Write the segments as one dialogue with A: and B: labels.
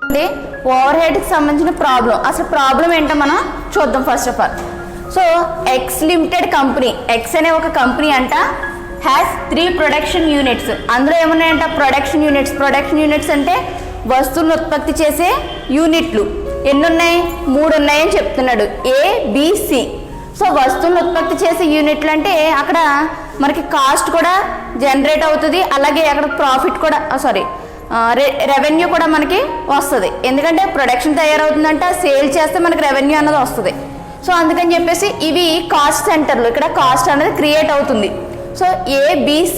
A: Over హెడ్కి సంబంధించిన problem. అసలు problem ఏంటో మనం చూద్దాం first of all. So X limited company, X అనే ఒక కంపెనీ అంట హ్యాస్ 3 ప్రొడక్షన్ యూనిట్స్. అందులో ఏమున్నాయంట? Production units. ప్రొడక్షన్ యూనిట్స్ అంటే వస్తువులను ఉత్పత్తి చేసే యూనిట్లు. ఎన్ని ఉన్నాయి? 3 ఉన్నాయని చెప్తున్నాడు. ABC. సో వస్తువులను ఉత్పత్తి చేసే యూనిట్లు అంటే అక్కడ మనకి కాస్ట్ కూడా జనరేట్ అవుతుంది, అలాగే అక్కడ ప్రాఫిట్ కూడా రెవెన్యూ కూడా మనకి వస్తుంది. ఎందుకంటే ప్రొడక్షన్ తయారవుతుందంట, సేల్ చేస్తే మనకి రెవెన్యూ అన్నది వస్తుంది. సో అందుకని చెప్పేసి ఇవి కాస్ట్ సెంటర్లు, ఇక్కడ కాస్ట్ అనేది క్రియేట్ అవుతుంది. So ABC.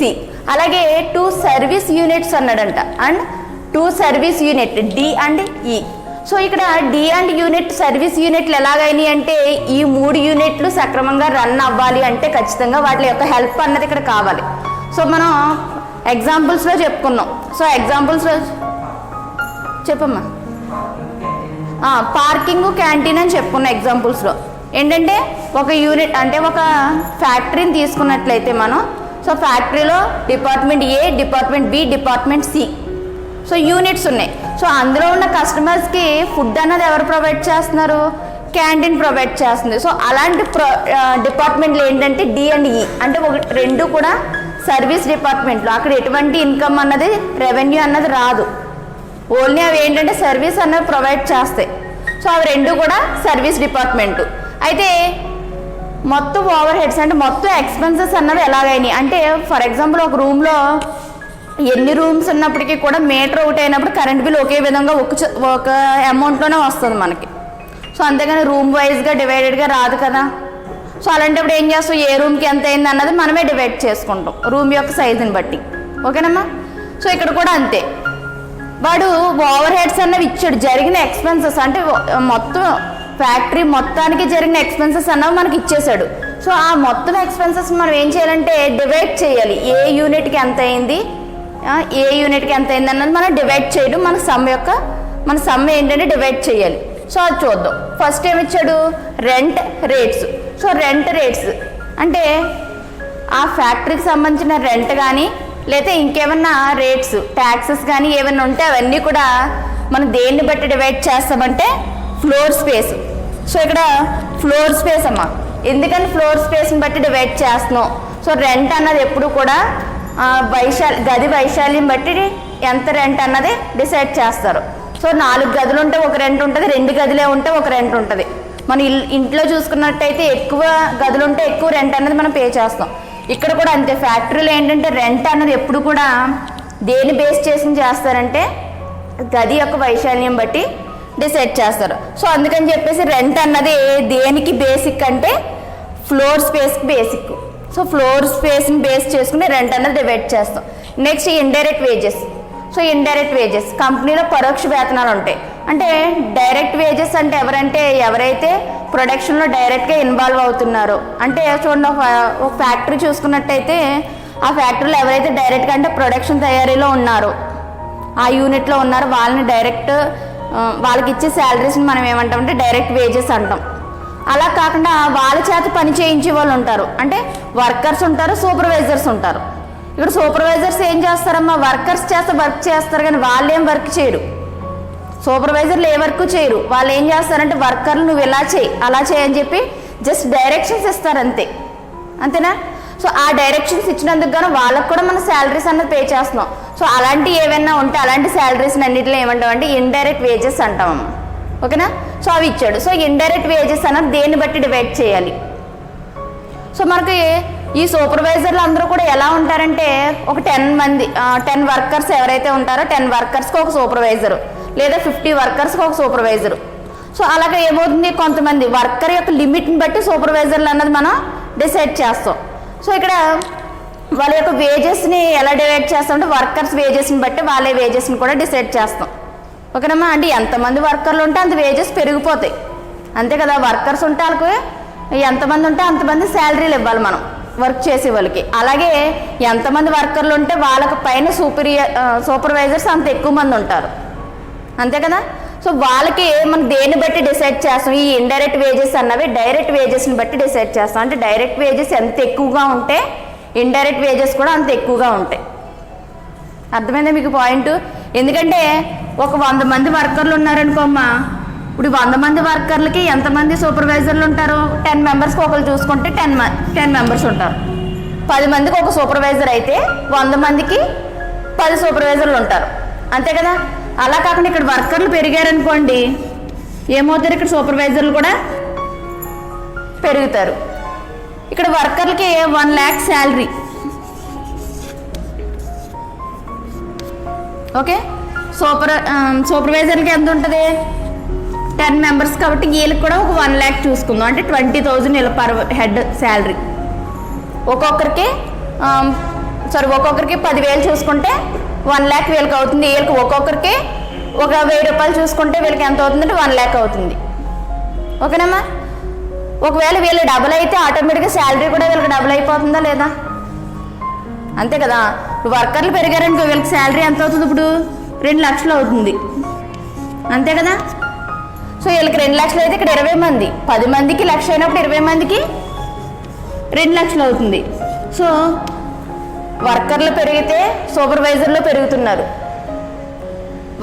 A: అలాగే 2 సర్వీస్ యూనిట్స్ అన్నాడంట, and 2 service unit D and E. So ఇక్కడ D అండ్ యూనిట్ సర్వీస్ యూనిట్లు ఎలాగైనాయి అంటే ఈ 3 యూనిట్లు సక్రమంగా రన్ అవ్వాలి అంటే ఖచ్చితంగా వాటి యొక్క హెల్ప్ అన్నది ఇక్కడ కావాలి. సో మనం ఎగ్జాంపుల్స్లో చెప్పుకున్నాం. సో ఎగ్జాంపుల్స్లో చెప్పమ్మా. పార్కింగ్, క్యాంటీన్ అని చెప్పుకున్నాం ఎగ్జాంపుల్స్లో. ఏంటంటే ఒక యూనిట్ అంటే ఒక ఫ్యాక్టరీని తీసుకున్నట్లయితే మనం, సో ఫ్యాక్టరీలో department A, department B, department C. So units ఉన్నాయి. సో అందులో ఉన్న కస్టమర్స్కి ఫుడ్ అన్నది ఎవరు ప్రొవైడ్ చేస్తున్నారు? క్యాంటీన్ ప్రొవైడ్ చేస్తుంది. సో అలాంటి డిపార్ట్మెంట్లు ఏంటంటే D అండ్ E. అంటే 2 కూడా సర్వీస్ డిపార్ట్మెంట్లో. అక్కడ ఎటువంటి ఇన్కమ్ అన్నది, రెవెన్యూ అన్నది రాదు. ఓన్లీ అవి ఏంటంటే సర్వీస్ అన్నది ప్రొవైడ్ చేస్తాయి. సో అవి 2 కూడా సర్వీస్ డిపార్ట్మెంటు. అయితే మొత్తం ఓవర్ హెడ్స్ అంటే మొత్తం ఎక్స్పెన్సెస్ అన్నవి ఎలాగైనాయి అంటే, ఫర్ ఎగ్జాంపుల్ ఒక రూమ్లో ఎన్ని రూమ్స్ ఉన్నప్పటికీ కూడా మీటర్ అవుట్ అయినప్పుడు కరెంట్ బిల్ ఒకే విధంగా ఒక అమౌంట్లోనే వస్తుంది మనకి. సో అంతేగాని రూమ్ వైజ్గా డివైడెడ్గా రాదు కదా. సో అలాంటప్పుడు ఏం చేస్తాం? ఏ రూమ్కి ఎంత అయింది అన్నది మనమే డివైడ్ చేసుకుంటాం రూమ్ యొక్క సైజుని బట్టి. ఓకేనమ్మా? సో ఇక్కడ కూడా అంతే. వాడు ఓవర్ హెడ్స్ అన్నవి ఇచ్చాడు, జరిగిన ఎక్స్పెన్సెస్ అంటే మొత్తం ఫ్యాక్టరీ మొత్తానికి జరిగిన ఎక్స్పెన్సెస్ అన్నవి మనకి ఇచ్చేసాడు. సో ఆ మొత్తం ఎక్స్పెన్సెస్ మనం ఏం చేయాలంటే డివైడ్ చేయాలి. ఏ యూనిట్కి ఎంత అయింది, ఏ యూనిట్కి ఎంత అయింది అన్నది మనం డివైడ్ చేయడం మన సమ్ ఏంటంటే డివైడ్ చేయాలి. సో అది చూద్దాం. ఫస్ట్ ఏమి ఇచ్చాడు? Rent rates. So rent rates అంటే ఆ ఫ్యాక్టరీకి సంబంధించిన రెంట్ కానీ లేదా ఇంకేమన్నా రేట్స్, ట్యాక్సెస్ కానీ ఏమైనా ఉంటే అవన్నీ కూడా మనం దేన్ని బట్టి డివైడ్ చేస్తామంటే ఫ్లోర్ స్పేస్. సో ఇక్కడ ఫ్లోర్ స్పేస్ అమ్మా. ఎందుకని ఫ్లోర్ స్పేస్ని బట్టి డివైడ్ చేస్తున్నాం? సో రెంట్ అన్నది ఎప్పుడు కూడా గది వైశాల్యం బట్టి ఎంత రెంట్ అన్నది డిసైడ్ చేస్తారు. సో 4 గదులు ఉంటే ఒక రెంట్ ఉంటుంది, 2 గదులే ఉంటే ఒక రెంట్ ఉంటుంది. మన ఇంట్లో చూసుకున్నట్టయితే ఎక్కువ గదులు ఉంటే ఎక్కువ రెంట్ అన్నది మనం పే చేస్తాం. ఇక్కడ కూడా అంతే. ఫ్యాక్టరీలో ఏంటంటే రెంట్ అన్నది ఎప్పుడు కూడా దేని బేస్ చేసి చేస్తారంటే గది యొక్క వైశాల్యం బట్టి డిసైడ్ చేస్తారు. సో అందుకని చెప్పేసి రెంట్ అన్నది దేనికి బేసిక్ అంటే ఫ్లోర్ స్పేస్కి బేసిక్. సో ఫ్లోర్ స్పేస్ని బేస్ చేసుకుని రెంట్ అన్నది డివైడ్ చేస్తాం. Next indirect wages. So indirect wages కంపెనీలో పరోక్ష వేతనాలు ఉంటాయి. అంటే డైరెక్ట్ వేజెస్ అంటే ఎవరైతే ప్రొడక్షన్లో డైరెక్ట్గా ఇన్వాల్వ్ అవుతున్నారో, అంటే చూడండి ఒక ఫ్యాక్టరీ చూసుకున్నట్టయితే ఆ ఫ్యాక్టరీలో ఎవరైతే డైరెక్ట్గా అంటే ప్రొడక్షన్ తయారీలో ఉన్నారో, ఆ యూనిట్లో ఉన్నారో వాళ్ళకి ఇచ్చే శాలరీస్ని మనం ఏమంటామంటే డైరెక్ట్ వేజెస్ అంటాం. అలా కాకుండా వాళ్ళ చేత పని చేయించే వాళ్ళు ఉంటారు, అంటే వర్కర్స్ ఉంటారు, సూపర్వైజర్స్ ఉంటారు. ఇక్కడ సూపర్వైజర్స్ ఏం చేస్తారమ్మా? వర్కర్స్ చేస్తే వర్క్ చేస్తారు, కానీ వాళ్ళు ఏం వర్క్ చేయరు. సూపర్వైజర్లు ఏ వర్క్ చేయరు. వాళ్ళు ఏం చేస్తారంటే వర్కర్లు నువ్వు ఇలా చేయి, అలా చేయని చెప్పి జస్ట్ డైరెక్షన్స్ ఇస్తారు అంతే. అంతేనా? సో ఆ డైరెక్షన్స్ ఇచ్చినందుకు గాను వాళ్ళకు కూడా మన శాలరీస్ అన్నది పే చేస్తున్నాం. సో అలాంటివి ఏమైనా ఉంటే అలాంటి శాలరీస్ అన్నింటిలో ఏమంటామంటే ఇండైరెక్ట్ వేజెస్ అంటామమ్మా. ఓకేనా? సో అవి ఇచ్చాడు. సో ఇండైరెక్ట్ వేజెస్ అన్నది దేన్ని బట్టి డివైడ్ చేయాలి? సో మనకి ఈ సూపర్వైజర్లు అందరూ కూడా ఎలా ఉంటారంటే ఒక 10 వర్కర్స్ ఎవరైతే ఉంటారో 10 వర్కర్స్కి ఒక సూపర్వైజరు, లేదా 50 వర్కర్స్కి ఒక సూపర్వైజరు. సో అలాగే ఏమవుతుంది? కొంతమంది వర్కర్ యొక్క లిమిట్ని బట్టి సూపర్వైజర్లు అన్నది మనం డిసైడ్ చేస్తాం. సో ఇక్కడ వాళ్ళ యొక్క వేజెస్ని ఎలా డివైడ్ చేస్తామంటే వర్కర్స్ వేజెస్ని బట్టి వాళ్ళ వేజెస్ని కూడా డిసైడ్ చేస్తాం. ఓకేనమ్మా? అంటే ఎంతమంది వర్కర్లు ఉంటే అంత వేజెస్ పెరిగిపోతాయి, అంతే కదా. వర్కర్స్ ఉంటే వాళ్ళకి ఎంతమంది ఉంటే అంతమంది శాలరీలు ఇవ్వాలి మనం వర్క్ చేసే వాళ్ళకి. అలాగే ఎంతమంది వర్కర్లు ఉంటే వాళ్ళకి పైన సూపర్వైజర్స్ అంత ఎక్కువ మంది ఉంటారు, అంతే కదా. సో వాళ్ళకి మనం దేన్ని బట్టి డిసైడ్ చేస్తాం? ఈ ఇండైరెక్ట్ వేజెస్ అన్నవి డైరెక్ట్ వేజెస్ని బట్టి డిసైడ్ చేస్తాం. అంటే డైరెక్ట్ వేజెస్ ఎంత ఎక్కువగా ఉంటే ఇండైరెక్ట్ వేజెస్ కూడా అంత ఎక్కువగా ఉంటాయి. అర్థమైందా మీకు పాయింట్? ఎందుకంటే ఒక 100 మంది వర్కర్లు ఉన్నారనుకోమ్మా, ఇప్పుడు 100 మంది వర్కర్లకి ఎంతమంది సూపర్వైజర్లు ఉంటారు? 10 మెంబర్స్కి ఒకరు చూసుకుంటే 10 మెంబర్స్ ఉంటారు. 10 మందికి ఒక సూపర్వైజర్ అయితే 100 మందికి 10 సూపర్వైజర్లు ఉంటారు, అంతే కదా. అలా కాకుండా ఇక్కడ వర్కర్లు పెరిగారనుకోండి, ఏమవుతారు? ఇక్కడ సూపర్వైజర్లు కూడా పెరుగుతారు. ఇక్కడ వర్కర్లకి 1 lakh శాలరీ, ఓకే. సూపర్వైజర్కి ఎంత ఉంటుంది? 10 మెంబర్స్ కాబట్టి వీళ్ళకి కూడా ఒక 1 lakh చూసుకుందాం, అంటే 20,000 వీళ్ళ పర్ హెడ్ శాలరీ. ఒక్కొక్కరికి 10,000 చూసుకుంటే 1 lakh వీళ్ళకి అవుతుంది. వీళ్ళకి ఒక్కొక్కరికి ఒక 1,000 రూపాయలు చూసుకుంటే వీళ్ళకి ఎంత అవుతుందంటే 1 lakh అవుతుంది, ఓకేనమ్మా. ఒకవేళ వీళ్ళు డబుల్ అయితే ఆటోమేటిక్గా శాలరీ కూడా వీళ్ళకి డబుల్ అయిపోతుందా లేదా? అంతే కదా. ఇప్పుడు వర్కర్లు పెరిగారనుకో వీళ్ళకి శాలరీ ఎంత అవుతుంది? ఇప్పుడు 2 లక్షలు అవుతుంది, అంతే కదా. సో వీళ్ళకి 2 లక్షలు అయితే ఇక్కడ 20 మంది, 10 మందికి 1,00,000 అయినప్పుడు 20 మందికి 2 లక్షలు అవుతుంది. సో వర్కర్లు పెరిగితే సూపర్వైజర్లు పెరుగుతున్నారు.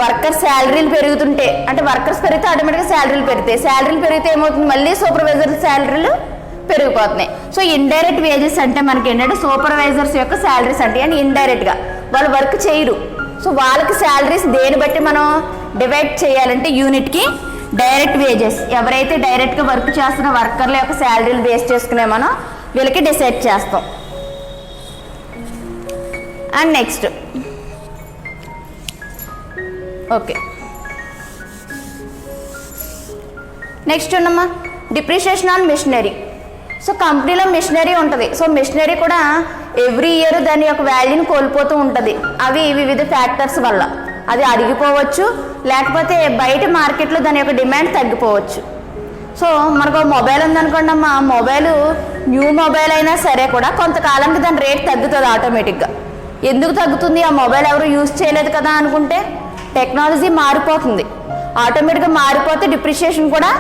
A: వర్కర్ శాలరీలు పెరుగుతుంటే, అంటే వర్కర్స్ పెరిగితే ఆటోమేటిక్గా శాలరీలు పెరుగుతాయి. శాలరీలు పెరిగితే ఏమవుతుంది? మళ్ళీ సూపర్వైజర్ శాలరీలు పెరిగిపోతున్నాయి. సో ఇండైరెక్ట్ వేజెస్ అంటే మనకి ఏంటంటే సూపర్వైజర్స్ యొక్క శాలరీస్ అంటే అని ఇండైరెక్ట్గా వాళ్ళు వర్క్ చేయరు. సో వాళ్ళకి శాలరీస్ దేని బట్టి మనం డివైడ్ చేయాలంటే యూనిట్కి డైరెక్ట్ వేజెస్, ఎవరైతే డైరెక్ట్గా వర్క్ చేస్తున్న వర్కర్ల యొక్క శాలరీలు బేస్ చేసుకునే మనం వీళ్ళకి డిసైడ్ చేస్తాం. అండ్ నెక్స్ట్ ఓకే, నెక్స్ట్ ఉన్నమ్మా డిప్రిషియేషన్ ఆన్ మిషనరీ. సో కంపెనీలో మిషనరీ ఉంటుంది. సో మిషనరీ కూడా ఎవ్రీ ఇయర్ దాని యొక్క వాల్యూని కోల్పోతూ ఉంటుంది. అవి వివిధ ఫ్యాక్టర్స్ వల్ల అది అడిగిపోవచ్చు, లేకపోతే బయట మార్కెట్లో దాని యొక్క డిమాండ్ తగ్గిపోవచ్చు. సో మనకు మొబైల్ ఉందనుకోండి అమ్మా, మొబైల్ న్యూ మొబైల్ అయినా సరే కూడా కొంతకాలానికి దాని రేట్ తగ్గుతుంది ఆటోమేటిక్గా. ఎందుకు తగ్గుతుంది? ఆ మొబైల్ ఎవరు యూజ్ చేయలేదు కదా అనుకుంటే టెక్నాలజీ మారిపోతుంది, ఆటోమేటిక్గా మారిపోతే డిప్రిషియేషన్ కూడా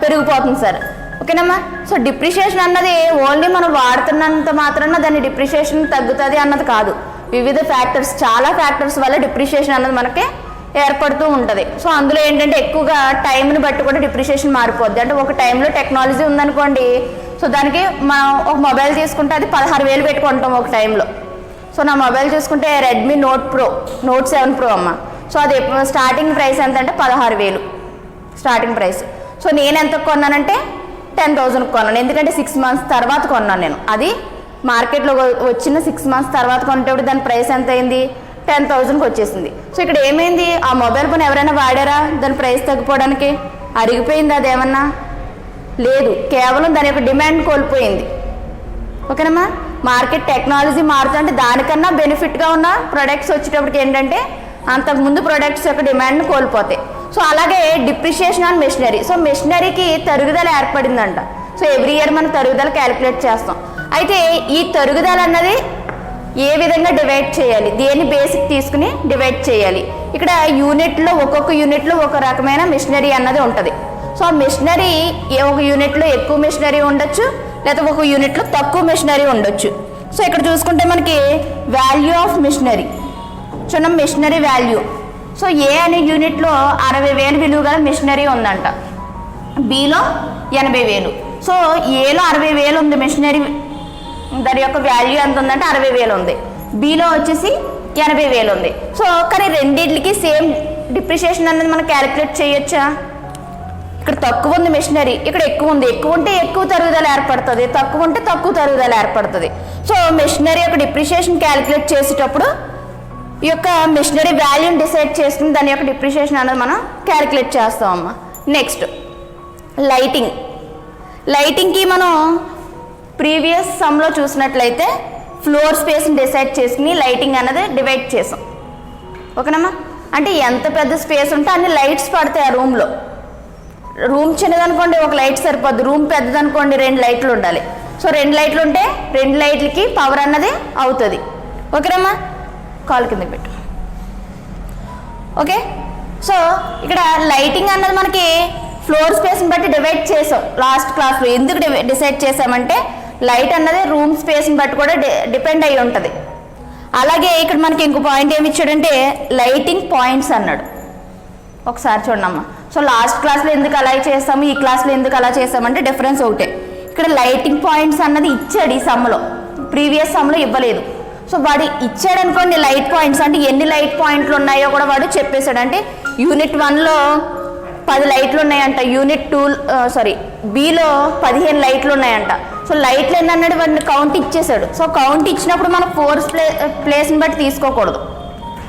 A: పెరిగిపోతుంది సార్, ఓకేనమ్మా. సో డిప్రిషియేషన్ అన్నది ఓన్లీ మనం వాడుతున్నంత మాత్రాన దాని డిప్రిషియేషన్ తగ్గుతుంది అన్నది కాదు. వివిధ ఫ్యాక్టర్స్, చాలా ఫ్యాక్టర్స్ వల్ల డిప్రిషియేషన్ అన్నది మనకి ఏర్పడుతూ ఉంటుంది. సో అందులో ఏంటంటే ఎక్కువగా టైంని బట్టి కూడా డిప్రిషియేషన్ మారిపోద్ది. అంటే ఒక టైంలో టెక్నాలజీ ఉందనుకోండి, సో దానికి మనం ఒక మొబైల్ తీసుకుంటే అది 16,000 పెట్టుకుంటాం ఒక టైంలో. సో నా మొబైల్ చూసుకుంటే రెడ్మీ నోట్ 7 ప్రో అమ్మ. సో అది స్టార్టింగ్ ప్రైస్ ఎంత అంటే 16,000 స్టార్టింగ్ ప్రైస్. సో నేను ఎంత కొన్నానంటే 10,000 కొన్నాను, ఎందుకంటే 6 మంత్స్ తర్వాత కొన్నాను నేను. అది మార్కెట్లో వచ్చిన 6 మంత్స్ తర్వాత కొనేటప్పుడు దాని ప్రైస్ ఎంత అయింది? 10,000కి వచ్చేసింది. సో ఇక్కడ ఏమైంది? ఆ మొబైల్ ఫోన్ ఎవరైనా వాడారా? దాని ప్రైస్ తగ్గిపోవడానికి అరిగిపోయింది అదేమన్నా? లేదు, కేవలం దాని యొక్క డిమాండ్ కోల్పోయింది, ఓకేనమ్మా. మార్కెట్ టెక్నాలజీ మారుతుంటే దానికన్నా బెనిఫిట్గా ఉన్న ప్రొడక్ట్స్ వచ్చేటప్పటికి ఏంటంటే అంతకుముందు ప్రొడక్ట్స్ యొక్క డిమాండ్ని కోల్పోతాయి. సో అలాగే డిప్రిషియేషన్ ఆన్ మెషినరీ. సో మెషినరీకి తరుగుదల ఏర్పడిందంట. సో ఎవ్రీ ఇయర్ మనం తరుగుదల క్యాలిక్యులేట్ చేస్తాం. అయితే ఈ తరుగుదల అన్నది ఏ విధంగా డివైడ్ చేయాలి, దేన్ని బేసిక్ తీసుకుని డివైడ్ చేయాలి? ఇక్కడ యూనిట్లో ఒక్కొక్క యూనిట్లో ఒక రకమైన మెషినరీ అన్నది ఉంటుంది. సో ఆ మెషినరీ ఒక యూనిట్లో ఎక్కువ మెషినరీ ఉండొచ్చు, లేదా ఒక యూనిట్లో తక్కువ మెషినరీ ఉండొచ్చు. సో ఇక్కడ చూసుకుంటే మనకి వాల్యూ ఆఫ్ మెషినరీ చూడండి, మెషినరీ వాల్యూ. సో ఏ అనే యూనిట్లో 60,000 విలువ గల మెషినరీ ఉందంట, బిలో 80,000. సో ఏలో 60,000 ఉంది మెషినరీ, దాని యొక్క వాల్యూ ఎంత ఉందంటే 60,000 ఉంది. బిలో వచ్చేసి 80,000 ఉంది. సో కానీ రెండింటికి సేమ్ డిప్రిషియేషన్ అనేది మనం క్యాలిక్యులేట్ చేయొచ్చా? ఇక్కడ తక్కువ ఉంది మెషినరీ, ఇక్కడ ఎక్కువ ఉంది. ఎక్కువ ఉంటే ఎక్కువ తరుగుదల ఏర్పడుతుంది, తక్కువ ఉంటే తక్కువ తరుగుదల ఏర్పడుతుంది. సో మెషినరీ యొక్క డిప్రిషియేషన్ క్యాలిక్యులేట్ చేసేటప్పుడు ఈ యొక్క మెషినరీ వాల్యూని డిసైడ్ చేసుకుని దాని యొక్క డిప్రిషియేషన్ అనేది మనం క్యాలిక్యులేట్ చేస్తామమ్మా. నెక్స్ట్ లైటింగ్కి మనం ప్రీవియస్ సమ్లో చూసినట్లయితే ఫ్లోర్ స్పేస్ని డిసైడ్ చేసుకుని లైటింగ్ అన్నది డివైడ్ చేసాం, ఓకేనమ్మా. అంటే ఎంత పెద్ద స్పేస్ ఉంటే అన్ని లైట్స్ పడతాయి ఆ రూమ్లో. రూమ్ చిన్నదనుకోండి ఒక లైట్ సరిపోద్ది, రూమ్ పెద్దదనుకోండి 2 లైట్లు ఉండాలి. సో 2 లైట్లు ఉంటే 2 లైట్లకి పవర్ అన్నది అవుతుంది, ఓకేనమ్మా. కాల్ కింద పెట్టు, ఓకే. సో ఇక్కడ లైటింగ్ అన్నది మనకి ఫ్లోర్ స్పేస్ని బట్టి డివైడ్ చేసాం లాస్ట్ క్లాస్లో. ఎందుకు డిసైడ్ చేసామంటే లైట్ అన్నది రూమ్ స్పేస్ని బట్టి కూడా డిపెండ్ అయ్యి ఉంటుంది. అలాగే ఇక్కడ మనకి ఇంకో పాయింట్ ఏమి ఇచ్చాడంటే లైటింగ్ పాయింట్స్ అన్నాడు. ఒకసారి చూడమ్మా. సో లాస్ట్ క్లాస్లో ఎందుకు అలా చేస్తాము, ఈ క్లాస్లో ఎందుకు అలా చేస్తామంటే డిఫరెన్స్ ఒకటే. ఇక్కడ లైటింగ్ పాయింట్స్ అన్నది ఇచ్చాడు ఈ సమ్లో, ప్రీవియస్ సమ్లో ఇవ్వలేదు. సో వాడు ఇచ్చాడు అనుకోండి లైట్ పాయింట్స్, అంటే ఎన్ని లైట్ పాయింట్లు ఉన్నాయో కూడా వాడు చెప్పేశాడు. అంటే యూనిట్ 1లో 10 లైట్లు ఉన్నాయంట, యూనిట్ 2 బిలో 15 లైట్లు ఉన్నాయంట. సో లైట్లు ఏంటన్నాడు, వాడిని కౌంట్ ఇచ్చేసాడు. సో కౌంట్ ఇచ్చినప్పుడు మనం ప్లేస్ని బట్టి తీసుకోకూడదు,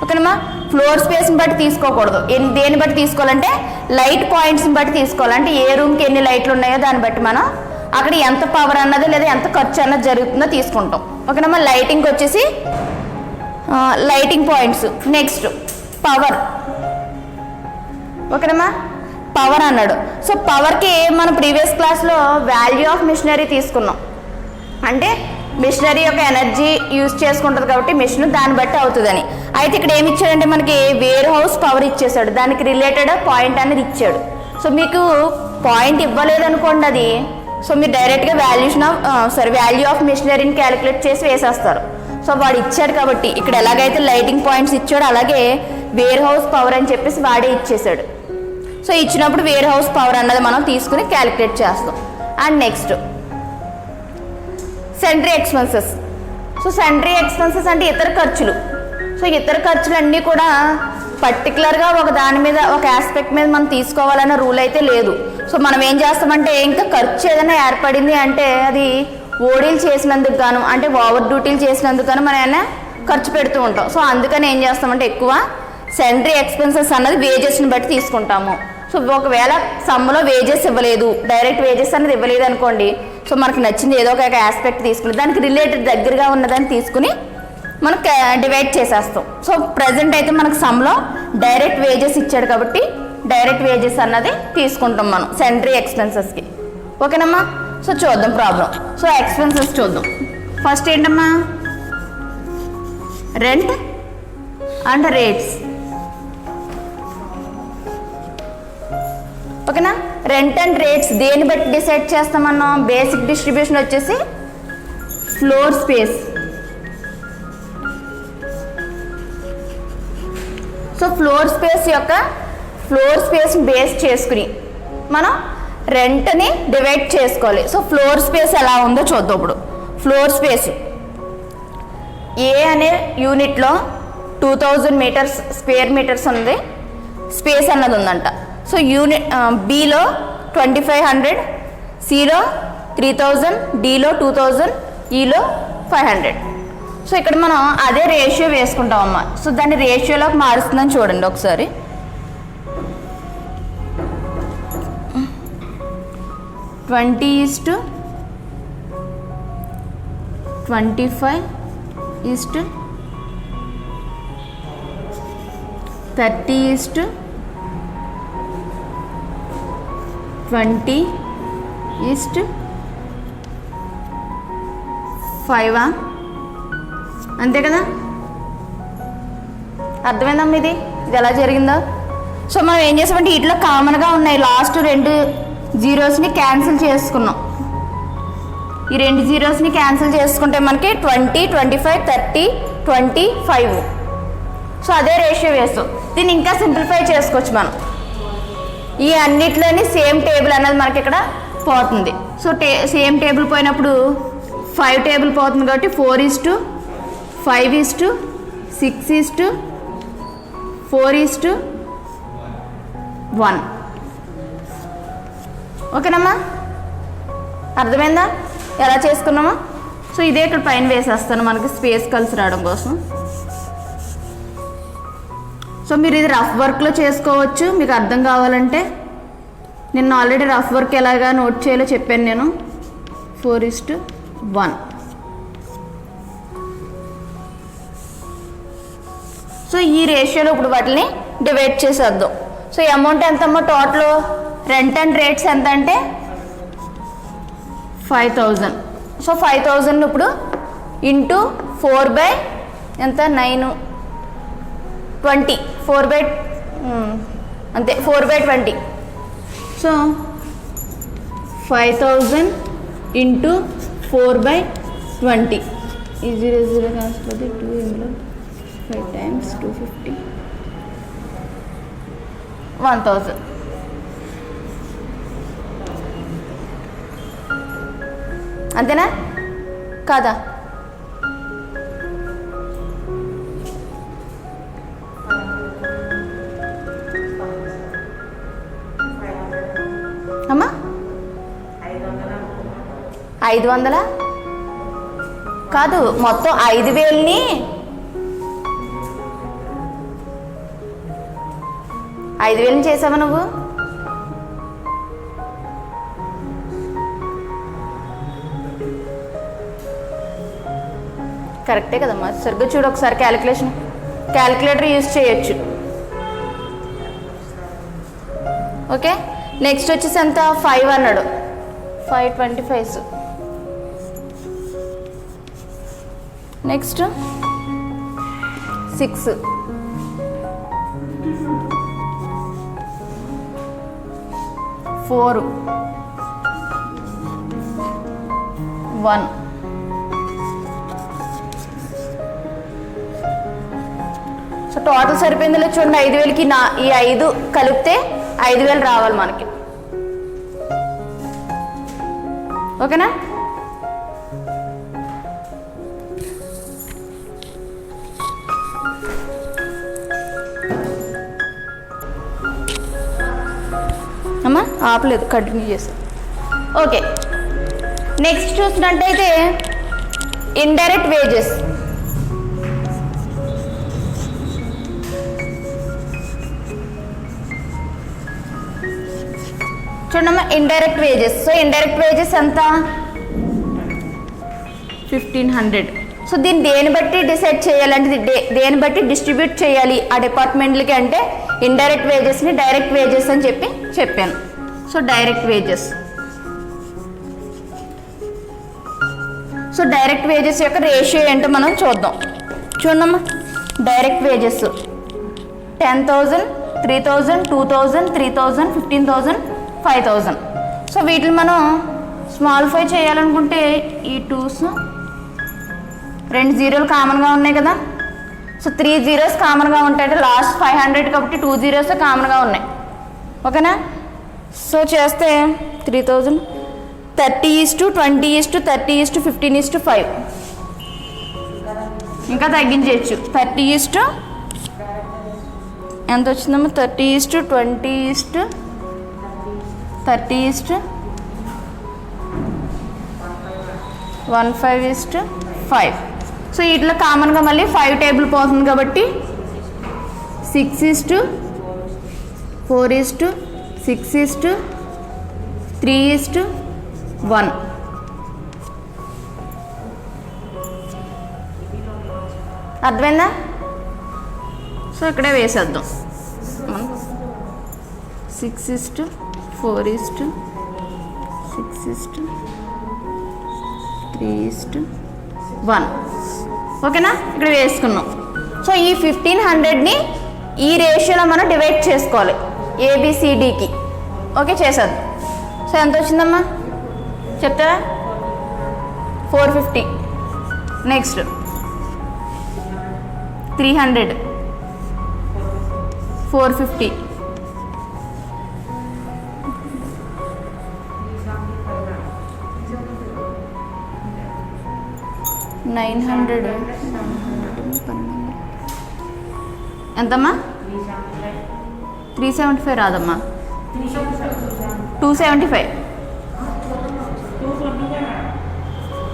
A: ఓకేనమ్మా. ఫ్లోర్ స్పేస్ని బట్టి తీసుకోకూడదు. దేన్ని బట్టి తీసుకోవాలంటే లైట్ పాయింట్స్ని బట్టి తీసుకోవాలి. అంటే ఏ రూమ్కి ఎన్ని లైట్లు ఉన్నాయో దాన్ని బట్టి మనం అక్కడ ఎంత పవర్ అన్నది లేదా ఎంత ఖర్చు అన్నది జరుగుతుందో తీసుకుంటాం, ఓకేనమ్మా. లైటింగ్కి వచ్చేసి లైటింగ్ పాయింట్స్. నెక్స్ట్ పవర్, ఓకేనమ్మా. పవర్ అన్నాడు. సో పవర్కి మనం ప్రీవియస్ క్లాస్లో వాల్యూ ఆఫ్ మిషనరీ తీసుకున్నాం. అంటే మిషనరీ యొక్క ఎనర్జీ యూజ్ చేసుకుంటుంది కాబట్టి మిషన్ దాన్ని బట్టి అవుతుందని. అయితే ఇక్కడ ఏమి ఇచ్చాడంటే మనకి వేర్ హౌస్ పవర్ ఇచ్చేసాడు, దానికి రిలేటెడ్ పాయింట్ అనేది ఇచ్చాడు. సో మీకు పాయింట్ ఇవ్వలేదు అనుకోండి అది, సో మీరు డైరెక్ట్గా వాల్యూ ఆఫ్ మిషనరీని క్యాలిక్యులేట్ చేసి వేసేస్తారు. సో వాడు ఇచ్చాడు కాబట్టి ఇక్కడ ఎలాగైతే లైటింగ్ పాయింట్స్ ఇచ్చాడు అలాగే వేర్ హౌస్ పవర్ అని చెప్పేసి వాడే ఇచ్చేసాడు. సో ఇచ్చినప్పుడు వేర్ హౌస్ పవర్ అన్నది మనం తీసుకుని క్యాలిక్యులేట్ చేస్తాం. And next sundry expenses. So sundry expenses అంటే ఇతర ఖర్చులు. సో ఇతర ఖర్చులు అన్నీ కూడా పర్టికులర్గా ఒక దాని మీద ఒక ఆస్పెక్ట్ మీద మనం తీసుకోవాలన్న రూల్ అయితే లేదు. సో మనం ఏం చేస్తామంటే ఇంకా ఖర్చు ఏదైనా ఏర్పడింది అంటే అది ఓడీలు చేసినందుకు గాను అంటే ఓవర్ డ్యూటీలు చేసినందుకు గాను మనం ఏమైనా ఖర్చు పెడుతూ ఉంటాం. సో అందుకని ఏం చేస్తామంటే ఎక్కువ సెంట్రీ ఎక్స్పెన్సెస్ అన్నది వేజెస్ని బట్టి తీసుకుంటాము. సో ఒకవేళ సమ్లో వేజెస్ ఇవ్వలేదు, డైరెక్ట్ వేజెస్ అనేది ఇవ్వలేదు అనుకోండి, సో మనకు నచ్చింది ఏదో ఒక ఆస్పెక్ట్ తీసుకుని దానికి రిలేటెడ్ దగ్గరగా ఉన్నదాన్ని తీసుకుని మనం డివైడ్ చేసేస్తాం. సో ప్రజెంట్ అయితే మనకు సమ్లో డైరెక్ట్ వేజెస్ ఇచ్చాడు కాబట్టి డైరెక్ట్ వేజెస్ అన్నది తీసుకుంటాం మనం సెంట్రీ ఎక్స్పెన్సెస్కి, ఓకేనమ్మా. సో చూద్దాం ప్రాబ్లం. సో ఎక్స్పెన్సెస్ చూద్దాం. ఫస్ట్ ఏంటమ్మా, రెంట్ అండ్ రేట్స్, ఓకేనా. రెంట్ అండ్ రేట్స్ దేన్ని బట్టి డిసైడ్ చేస్తామన్నా, బేసిక్ డిస్ట్రిబ్యూషన్ వచ్చేసి floor space. So floor space base చేసుకుని మనం రెంట్ని డివైడ్ చేసుకోవాలి. సో ఫ్లోర్ స్పేస్ ఎలా ఉందో చూద్దాం. ఇప్పుడు ఫ్లోర్ స్పేస్ ఏ అనే యూనిట్లో 2000 మీటర్స్ స్క్వేర్ మీటర్స్ ఉంది స్పేస్ అన్నది ఉందంట. సో యూనిట్ బిలో 2500, సిలో 3000, డిలో 2000, ఈలో 500. సో ఇక్కడ మనం అదే రేషియో వేసుకుంటామమ్మా. సో దాన్ని రేషియోలోకి మారుస్తుందని చూడండి ఒకసారి. 20:25:30:70. అంతే కదా, అర్థమైందమ్మా ఇది ఎలా జరిగిందో. సో మనం ఏం చేసామంటే వీటిలో కామన్గా ఉన్నాయి లాస్ట్ 2 జీరోస్ని క్యాన్సిల్ చేసుకున్నాం. ఈ 2 జీరోస్ని క్యాన్సిల్ చేసుకుంటే మనకి 20, 25, 30, 25. సో అదే రేషియో వేస్తాం. దీన్ని ఇంకా సింప్లిఫై చేసుకోవచ్చు మనం. ఈ అన్నిట్లోని సేమ్ టేబుల్ అనేది మనకి ఇక్కడ పోతుంది. సో సేమ్ టేబుల్ పోయినప్పుడు 5 టేబుల్ పోతుంది కాబట్టి 4:5:6:4:1. ఓకేనమ్మా, అర్థమైందా ఎలా చేసుకున్నామా. సో ఇదే ఇక్కడ పైన వేసేస్తాను మనకి స్పేస్ కలిసి రావడం కోసం. సో మీరు ఇది రఫ్ వర్క్లో చేసుకోవచ్చు మీకు అర్థం కావాలంటే. నిన్న ఆల్రెడీ రఫ్ వర్క్ ఎలాగా నోట్ చేయాలో చెప్పాను నేను. 4:1. సో ఈ రేషియోలో ఇప్పుడు వాటిని డివైడ్ చేసేద్దాం. సో ఈ అమౌంట్ ఎంతమ్మా టోటల్ రెంట్ అండ్ రేట్స్ ఎంత అంటే 5000. సో 5000 ఇప్పుడు ఇంటూ 4/9 20 అంతే 4/20. సో 5000 ఇంటూ 4/20 ఈ 0 0 క్యాన్సిల్ అవుతుంది 2 ఇందులో 5 times 250 1000 అంతేనా కాదా? అమ్మా 500 కాదు, మొత్తం 5000ని 5000 చేసావా నువ్వు? కరెక్టే కదమ్మా. సరిగ్గా చూడు ఒకసారి, క్యాలిక్యులేటర్ యూజ్ చేయొచ్చు. ఓకే, నెక్స్ట్ వచ్చేసి ఎంత 5 అన్నాడు, 525. నెక్స్ట్ 6 4 1 సో టోటల్ సరిపోయిందిలే చూడండి. 5000కి ఈ 5 కలిపితే 5000 రావాలి మనకి. ఓకేనా? అమ్మా ఆపలేదు, కంటిన్యూ చేస్తాం. ఓకే, నెక్స్ట్ చూసినట్టయితే ఇండైరెక్ట్ వేజెస్. చూడమ్మా, indirect wages. So indirect wages ఎంత 1500. సో దీన్ని దేని బట్టి డిసైడ్ చేయాలంటే దేని బట్టి డిస్ట్రిబ్యూట్ చేయాలి ఆ డిపార్ట్మెంట్లకి అంటే ఇండైరెక్ట్ వేజెస్ని డైరెక్ట్ వేజెస్ అని చెప్పాను. So direct wages. So direct wages యొక్క రేషియో ఏంటో మనం చూద్దాం. చూడమ్మా, డైరెక్ట్ వేజెస్ 10,000 3,000 2,000 3,000 15,000 5,000. సో వీటిని మనం స్మాల్ ఫై చేయాలనుకుంటే ఈ 2s 2 జీరోలు కామన్గా ఉన్నాయి కదా. సో 3 zeros కామన్గా ఉంటాయి, అంటే లాస్ట్ 500 కాబట్టి 2 zeros కామన్గా ఉన్నాయి. ఓకేనా? సో చేస్తే 3000 30:20:30:15:5 ఇంకా తగ్గించవచ్చు. 30 ఎంత వచ్చిందమ్మా? 30:20:30:5. సో వీటిలో కామన్గా మళ్ళీ 5 టేబుల్ పోతుంది కాబట్టి 6:4:6:3:1. అర్థమైందా? సో ఇక్కడే వేసేద్దాం. 6:4:6:3:1. ఓకేనా? ఇక్కడ వేసుకున్నాం. సో ఈ 1500ని ఈ రేషియోలో మనం డివైడ్ చేసుకోవాలి ABCDకి. ఓకే, చేసేద్దాం. సో ఎంత వచ్చిందమ్మా చెప్తావా? 450. నెక్స్ట్ 300 450 900 ఎంతమ్మా? 375 రాదమ్మా, 275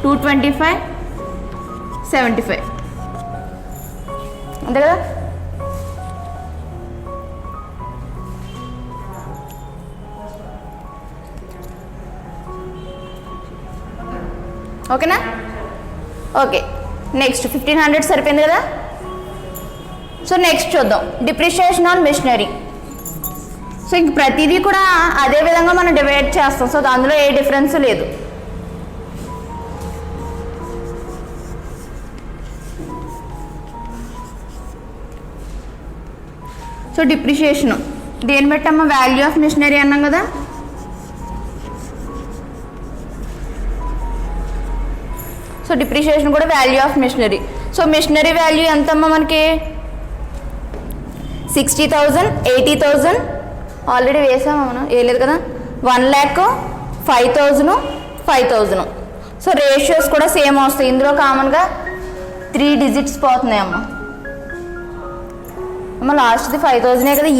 A: 225 75 అంతే కదా. ఓకేనా? ఓకే, నెక్స్ట్ 1500 సరిపోయింది కదా. సో నెక్స్ట్ చూద్దాం డిప్రిషియేషన్ ఆన్ మిషనరీ. సో ఇంక ప్రతిదీ కూడా అదే విధంగా మనం డివైడ్ చేస్తాం. సో అందులో ఏ డిఫరెన్స్ లేదు. సో డిప్రిషియేషను దేని బట్టమ్మా? వాల్యూ ఆఫ్ మిషనరీ అన్నాం కదా. సో డిప్రిషియేషన్ కూడా value of machinery. So machinery value ఎంతమ్మా మనకి 60,000, 80,000 ఆల్రెడీ వేసామా మనం, వేయలేదు కదా, 1,00,000, 5,000, 5,000. సో రేషియోస్ కూడా సేమ్ వస్తాయి. ఇందులో కామన్గా 3 డిజిట్స్ పోతున్నాయి అమ్మ. అమ్మ లాస్ట్ది 5,000 కదా,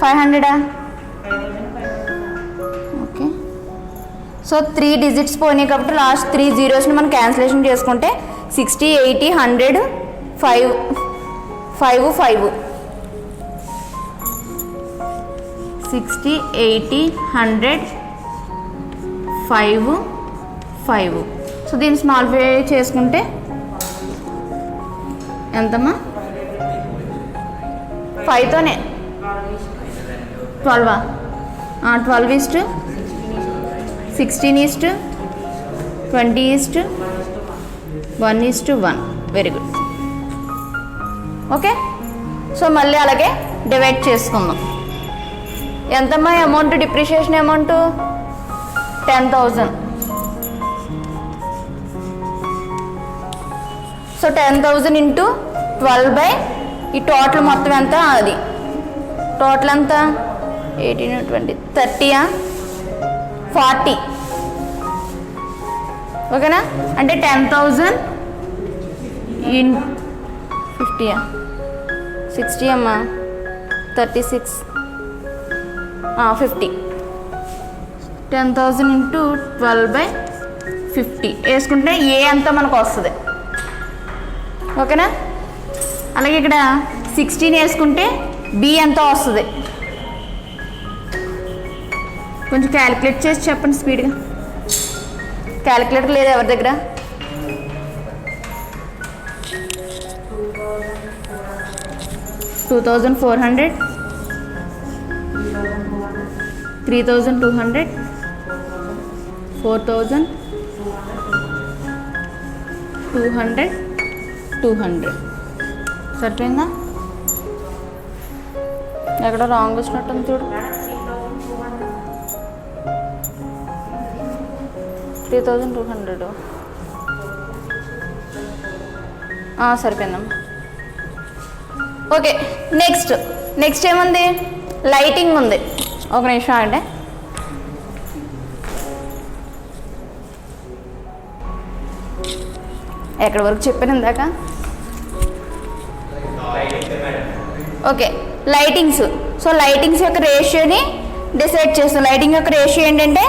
A: 500 ఓకే. సో 3 డిజిట్స్ పోయినాయి కాబట్టి లాస్ట్ 3 జీరోస్ని మనం క్యాన్సిలేషన్ చేసుకుంటే 60, 80, 100, 5, 60, 80, 100, 5. సో దీన్ని స్మాల్ఫై చేసుకుంటే ఎంతమ్మా 5తోనే 12, 12:16, 20:1. Very good. ఓకే. సో మళ్ళీ అలాగే డివైడ్ చేసుకుందాం. ఎంతమ్మా amount, depreciation amount 10,000. So 10,000 into 12 ఈ టోటల్ మొత్తం ఎంత, అది టోటల్ ఎంత 18, 20, 30, 40 ఓకేనా. అంటే 10,000 ఇన్ 50, 60 అమ్మా, 36, 50. 10,000 ఇంటూ 12/50 వేసుకుంటే ఏ అంతా మనకు వస్తుంది. ఓకేనా. అలాగే ఇక్కడ 16 వేసుకుంటే బి ఎంత వస్తుంది. కొంచెం క్యాలిక్యులేట్ చేసి చెప్పండి స్పీడ్గా. క్యాలిక్యులేటర్ లేదు ఎవరి దగ్గర? $2,400, 3,200, 4,200, 200. సరిపోయిందా? ఎక్కడ రాంగ్ వచ్చినట్టుంది చూడు. 3,200 సరిపోయిందమ్మా. ఓకే. నెక్స్ట్ ఏముంది? లైటింగ్ ఉంది. ఒక నిమిషం అంటే ఎక్కడి వరకు చెప్పాను ఇందాక? Okay, lightings. సో లైటింగ్స్ యొక్క రేషియోని డిసైడ్ చేస్తాం. లైటింగ్ యొక్క రేషియో ఏంటంటే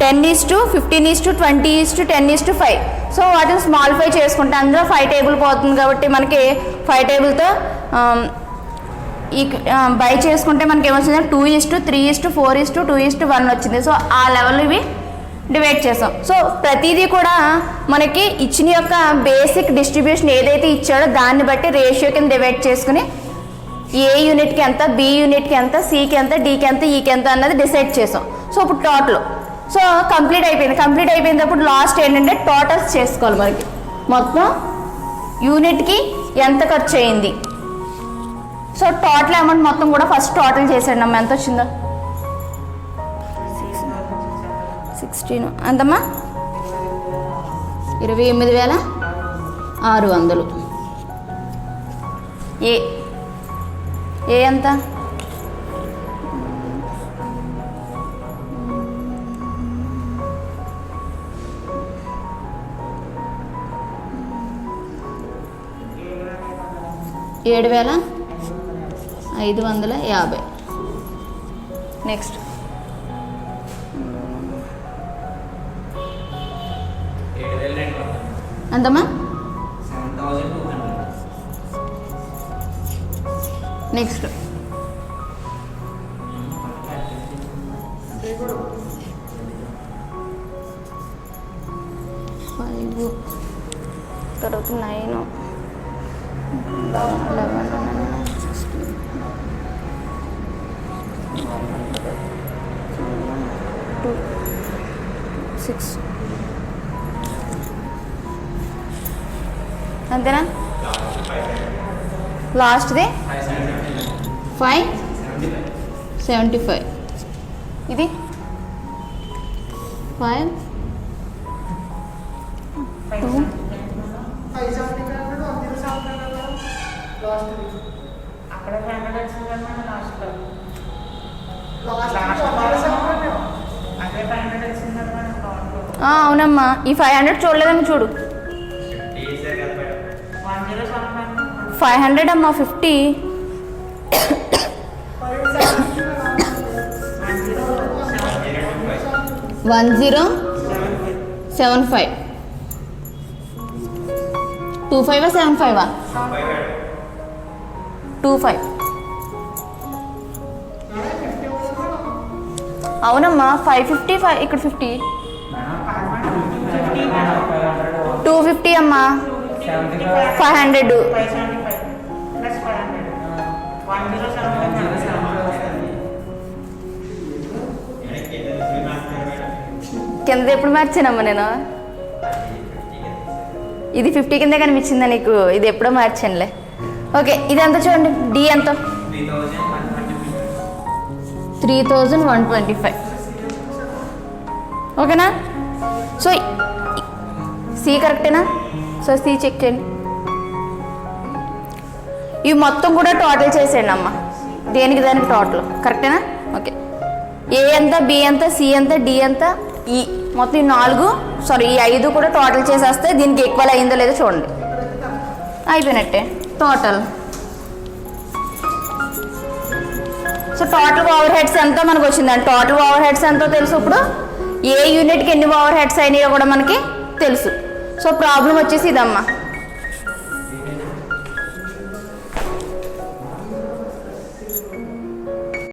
A: 10:15:20:10:5. సో వాటిని స్మాల్ఫై చేసుకుంటే అందులో 5 టేబుల్ పోతుంది కాబట్టి మనకి 5 టేబుల్తో ఈ బై చేసుకుంటే మనకి ఏమొచ్చింది 2:3:4:2:1 వచ్చింది. సో ఆ లెవెల్ ఇవి డివైడ్ చేసాం. సో ప్రతిదీ కూడా మనకి ఇచ్చిన యొక్క బేసిక్ డిస్ట్రిబ్యూషన్ ఏదైతే ఇచ్చాడో దాన్ని బట్టి రేషియో కింద డివైడ్ చేసుకుని ఏ యూనిట్కి ఎంత, బి యూనిట్కి ఎంత, సికి ఎంత, డికి ఎంత, ఈకి ఎంత అన్నది డిసైడ్ చేసాం. సో ఇప్పుడు టోటల్ సో కంప్లీట్ అయిపోయినప్పుడు లాస్ట్ ఏంటంటే టోటల్స్ చేసుకోవాలి. మనకి మొత్తం యూనిట్కి ఎంత ఖర్చు అయింది. సో టోటల్ అమౌంట్ మొత్తం కూడా ఫస్ట్ టోటల్ చేసాడు అమ్మ. ఎంత వచ్చిందో 16 ఎంతమ్మా 28,600. ఏ ఎంత 7,550. నెక్స్ట్ ఎంతమ్మా నెక్స్ట్ 5 తర్వాత 9 11 6 అంతేనా. లాస్ట్ది 575. ఇది 5
B: అక్కడ 500 వచ్చింది కదా లాస్ట్లో. అదే 500 వచ్చింది కదా టోటల్.
A: అవునమ్మా, ఈ 500 చూడలేదని చూడు. 500 అమ్మా, 50. 1075. 25 75 25. అవునమ్మా, 555 ఇక్కడ 50. 250 అమ్మా, 500. కింద ఎప్పుడు మార్చానమ్మా నేను? ఇది 50 కింద కనిపించిందా నీకు? ఇది ఎప్పుడో మార్చానులే. ఓకే, ఇది ఎంత చూడండి, డి ఎంత? 3125. ఓకేనా? సో సి కరెక్టేనా? సో సి చెక్ చేయండి. ఇవి మొత్తం కూడా టోటల్ చేసేయండి అమ్మ, దేనికి దానికి టోటల్. కరెక్టేనా? ఓకే. ఏ ఎంత, బి ఎంత, సి ఎంత, డి ఎంత, ఈ మొత్తం ఈ 4 సారీ ఈ 5 కూడా టోటల్ చేసేస్తే దీనికి ఈక్వల్ అయిందో లేదో చూడండి. అయిపోయినట్టే total. So total over heads ఎంతో మనకు వచ్చిందండి. టోటల్ ఓవర్ హెడ్స్ ఎంతో తెలుసు. ఇప్పుడు ఏ యూనిట్కి ఎన్ని ఓవర్ హెడ్స్ అయినాయో కూడా మనకి తెలుసు. సో ప్రాబ్లం వచ్చేసి ఇదమ్మా.